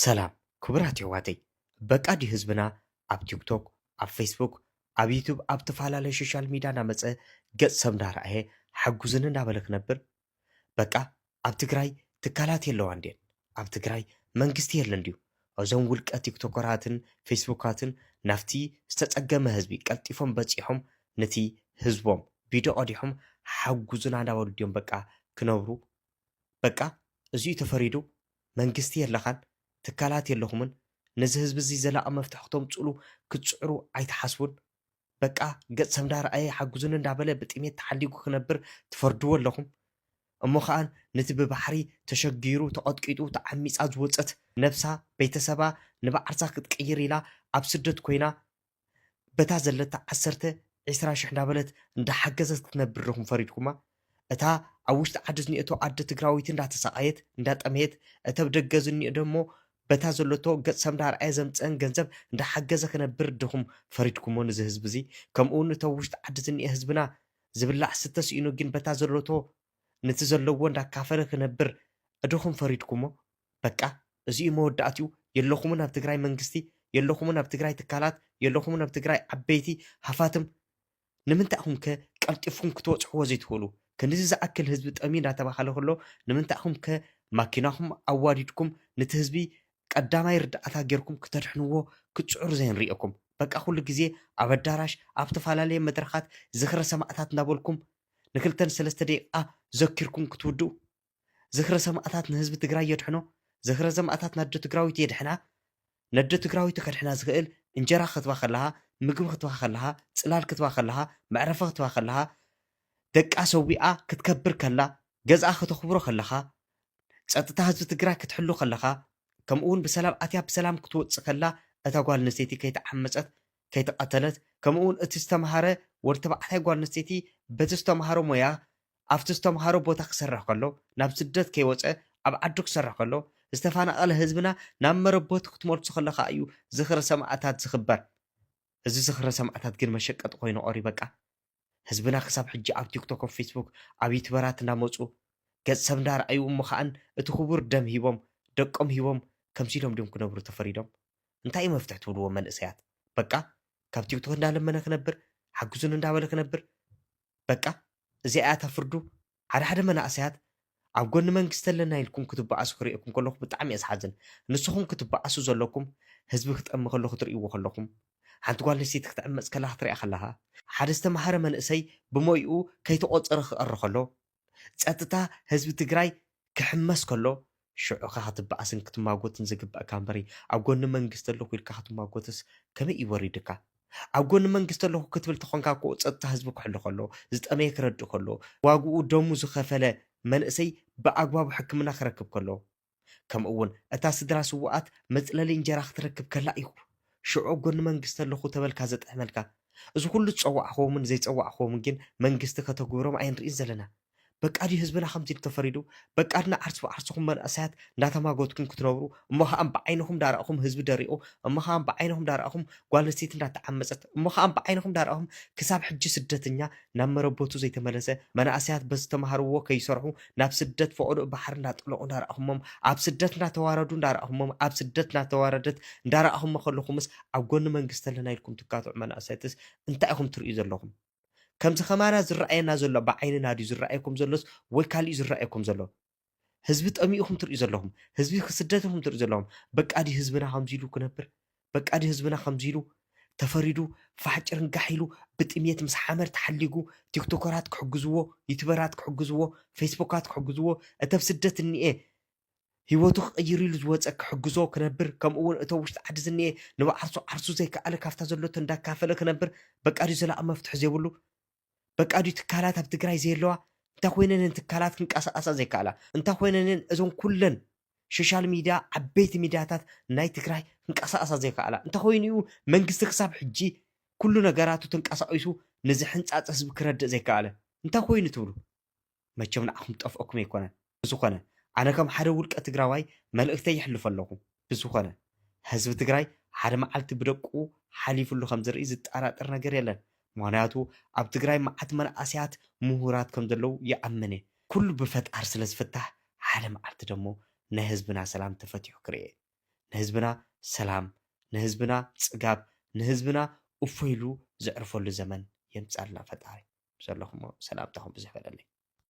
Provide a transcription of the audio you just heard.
ሰላም ክቡራት ኣሕዋተይ በቃዲ ህዝብና ኣብ ቲክቶክ ኣብ ፌስቡክ ኣብ ዩቱብ ኣብ ተፈላለዩ ሶሻል ሚድያ እናመፀ ገጽ ሰብ እንዳረኣየ ሓጉዝን እንዳበለ ክነብር በቃ ኣብ ትግራይ ትካላት የለዋ እንዴን ኣብ ትግራይ መንግስቲ የለን ድዩ እዞም ውልቀ ቲክቶከራትን ፌስቡካትን ናፍቲ ዝተጸገመ ህዝቢ ቀልጢፎም በፂሖም ነቲ ህዝቦም ቪድዮ ቀዲሖም ሓጉዝና እንዳበሉ ድዮም በቃ ክነብሩ በቃ እዚኡ ተፈሪዱ መንግስቲ የለኻን ትካላት የለኹምን ነዚ ህዝቢ እዚ ዘላቐ መፍትሒ ክተምፅሉ ክትፅዕሩ ኣይተሓስቡን በቃ ገጽ ሰብ እንዳረኣየ ሓጉዝን እንዳበለ ብጥሜት ተሓሊጉ ክነብር ትፈርድዎ ኣለኹም እሞ ከዓን ነቲ ብባሕሪ ተሸጊሩ ተቐጥቂጡ ተዓሚፃ ዝወፀት ነብሳ ቤተሰባ ንባዕርሳ ክትቅይር ኢላ ኣብ ስደት ኮይና በታ ዘለታ 10-20 ሽሕ እንዳበለት እንዳሓገዘት ክትነብር ርኹም ፈሪድኩማ እታ ኣብ ውሽጢ ዓዲ ዝኒአቶ ኣደ ትግራዊት እንዳተሰቃየት እንዳጠመየት እተ ብደገ ዝኒኦ ደሞ በታ ዘለቶ ገጽ ሰብ እንዳርኣየ ዘምፀን ገንዘብ እንዳሓገዘ ክነብር ድኹም ፈሪድኩሞ ነዚ ህዝቢ እዚ ከምኡ እውን እቶ ውሽጢ ዓዲ ዝኒአ ህዝብና ዝብላዕ ስተ ስኢኑ ግን በታ ዘለቶ ነቲ ዘለዎ እንዳካፈለ ክነብር እድኹም ፈሪድኩሞ በቃ እዚኡ መወዳእትኡ የለኹምን ኣብ ትግራይ መንግስቲ የለኹምን ኣብ ትግራይ ትካላት የለኹምን ኣብ ትግራይ ዓበይቲ ሃፋትም ንምንታይ ኢኹም ከ ቀልጢፍኩም ክትወፅሕዎ ዘይትኽእሉ ክንዚ ዝኣክል ህዝቢ ጠሚ እንዳተባሃለ ከሎ ንምንታይ ኢኹም ከ ማኪናኹም ኣዋዲድኩም ነቲ ህዝቢ ቀዳማይ ርዳእታ ጌርኩም ክተድሕንዎ ክፅዕሩ ዘይንሪአኩም በቃ ኩሉ ግዜ ኣብ ኣዳራሽ ኣብ ተፈላለየ መድረኻት ዝኽረ ሰማዕታት እናበልኩም ንክልተን 3 ደቂቓ ዘኪርኩም ክትውድኡ ዝኽረ ሰማዕታት ንህዝቢ ትግራይ የድሕኖ ዝኽረ ሰማዕታት ናደ ትግራዊት የድሕና ነደ ትግራዊት ከድሕና ዝኽእል እንጀራ ክትባ ከለሃ ምግቢ ክትባ ከለሃ ፅላል ክትባ ከለሃ መዕረፈ ክትባ ከለሃ ደቃ ሰዊኣ ክትከብር ከላ ገዝኣ ከተኽብሮ ከለኻ ፀጥታ ህዝቢ ትግራይ ክትሕሉ ከለኻ ከምኡ እውን ብሰላም ኣትያ ብሰላም ክትወፅእ ከላ እታ ጓል ኣንስተይቲ ከይተዓመፀት ከይተቐተለት ከምኡ እውን እቲ ዝተምሃረ ወዲ ተባዕታይ ጓል ኣንስተይቲ በቲ ዝተምሃሮ ሞያ ኣብቲ ዝተምሃሮ ቦታ ክሰርሕ ከሎ ናብ ስደት ከይወፀ ኣብ ዓዱ ክሰርሕ ከሎ ዝተፈናቐለ ህዝብና ናብ መረቦት ክትመልሶ ከለኻ እዩ ዝኽረ ሰማዕታት ዝኽበር እዚ ዝኽረ ሰማዕታት ግን መሸቀጢ ኮይኑ ቀሪ በቃ ህዝብና ክሳብ ሕጂ ኣብ ቲክቶክ ኣብ ፌስቡክ ኣብ ዩቱበራት እናመፁ ገጽ ሰብ እንዳረኣዩ እሞ ከዓን እቲ ክቡር ደም ሂቦም ደቆም ሂቦም ከምዚ ኢሎም ድዮም ክነብሩ ተፈሪዶም እንታይ እዩ መፍትሒ ትብልዎ መንእሰያት በቃ ካብ ቲክቶክ እንዳለመነ ክነብር ሓጉዙን እንዳበለ ክነብር በቃ እዚኣ ተፍርዱ ሓደ ሓደ መናእሰያት ኣብ ጎኒ መንግስቲ ኣለና ኢልኩም ክትበኣሱ ክሪአኩም ከለኹ ብጣዕሚ እየ ዝሓዝን ንስኹም ክትበኣሱ ዘለኩም ህዝቢ ክጠሚ ከሎ ክትርእይዎ ከለኹም ሓንቲ ጓል ኣንስተይቲ ክትዕመፅ ከላ ክትሪኣ ከለኻ ሓደ ዝተምሃረ መንእሰይ ብሞይኡ ከይተቆፀረ ክቐሪ ከሎ ፀጥታ ህዝቢ ትግራይ ክሕመስ ከሎ ሽዑ ኸ ክትበኣስን ክትማጎትን ዝግባእካ እምበሪ ኣብ ጎኒ መንግስቲ ኣለኹ ኢልካ ክትማጎትስ ከመይ ይወሪድካ ኣብ ጎኒ መንግስቲ ኣለኹ ክትብል ተኾንካ እኮ ፀጥታ ህዝቢ ክሕሉ ከሎ ዝጠመየ ክረድእ ከሎ ዋግኡ ደሙ ዝኸፈለ መንእሰይ ብኣግባቡ ሕክምና ክረክብ ከሎ ከምኡ እውን እታ ስድራ ስዋኣት መፅለሊ እንጀራ ክትረክብ ከላ እዩ ሽዑ ጎኒ መንግስቲ ኣለኹ ተበልካ ዘጥዕመልካ እዚ ኩሉ ዝፀዋዕኸዎምን ዘይፀዋዕኸዎምን ግን መንግስቲ ከተግብሮም ኣይንሪእን ዘለና በቃ ድዩ ህዝብና ከምዚ ኢሉ ተፈሪዱ በቃ ድና ዓርሲ ብዓርስኹም መንእሰያት እንዳተማጎትኩም ክትነብሩ እሞ ከዓን ብዓይንኹም ዳረእኹም ህዝቢ ደሪኡ እሞ ከዓን ብዓይንኹም ዳረእኹም ጓል ኣንስተይቲ እንዳተዓመፀት እሞ ከዓን ብዓይንኹም ዳረእኹም ክሳብ ሕጂ ስደተኛ ናብ መረቦቱ ዘይተመለሰ መናእሰያት በዝተምሃርዎ ከይሰርሑ ናብ ስደት ፈቅዱ ባሕሪ እንዳጠለቁ እንዳረእኹሞም ኣብ ስደት እንዳተዋረዱ እንዳረእኹሞም ኣብ ስደት እንዳተዋረደት እንዳረእኹሞ ከለኹምስ ኣብ ጎኒ መንግስቲ ኣለና ኢልኩም ትካትዑ መናእሰያትስ እንታይ ኢኹም ትርእዩ ዘለኹም ከምዚ ኸማና ዝረኣየና ዘሎ ብዓይንና ድዩ ዝረኣየኩም ዘሎስ ወይ ካሊእ ዝረኣየኩም ዘሎ ህዝቢ ጠሚኡኹም ትርእዩ ዘለኹም ህዝቢ ክስደትኩም ትርእዩ ዘለኹም በቃ ድዩ ህዝብና ከምዚ ኢሉ ክነብር በቃ ድዩ ህዝብና ከምዚ ኢሉ ተፈሪዱ ፋሕጭርን ጋሕ ኢሉ ብጥሜት ምስ ሓመድ ተሓሊጉ ቲክቶከራት ክሕግዝዎ ዩቱበራት ክሕግዝዎ ፌስቡካት ክሕግዝዎ እተብ ስደት እኒኤ ሂወቱ ክቕይር ኢሉ ዝወፀ ክሕግዞ ክነብር ከምኡ እውን እቶ ውሽጢ ዓዲ ዝኒኤ ንባዕርሱ ዓርሱ ዘይከኣለ ካብታ ዘሎቶ እንዳካፈለ ክነብር በቃ ድዩ ዘላቐ መፍትሒ ዘይብሉ በቃ ድዩ ትካላት ኣብ ትግራይ ዘየለዋ እንታይ ኮይነንን ትካላት ክንቀሳቀሳ ዘይከኣላ እንታይ ኮይነንን እዞም ኩለን ሶሻል ሚድያ ዓበይቲ ሚድያታት ናይ ትግራይ ክንቀሳቀሳ ዘይከኣላ እንታይ ኮይኑ እዩ መንግስቲ ክሳብ ሕጂ ኩሉ ነገራቱ ተንቀሳቂሱ ነዚ ሕንፃፅ ህዝቢ ክረድእ ዘይከኣለ እንታይ ኮይኑ ትብሉ መቸም ንዓኹም ጠፍአኩም ኣይኮነን ብዝኾነ ኣነ ከም ሓደ ውልቀ ትግራዋይ መልእክተይ ይሕልፍ ኣለኹ ብዝኾነ ህዝቢ ትግራይ ሓደ መዓልቲ ብደቁ ሓሊፉሉ ከም ዝርኢ ዝጠራጠር ነገር የለን ምክንያቱ ኣብ ትግራይ መዓት መናእሰያት ምሁራት ከም ዘለው ይኣምን እየ ኩሉ ብፈጣር ስለ ዝፍታሕ ሓደ መዓልቲ ደሞ ናይ ህዝብና ሰላም ተፈቲሑ ክርኤ ንህዝብና ሰላም፣ ንህዝብና ጽጋብ፣ ንህዝብና እፎይሉ ዘዕርፈሉ ዘመን የምጻልና ፈጣሪ ዘለኹም ሰላምታኹም ብዙሕ በለለይ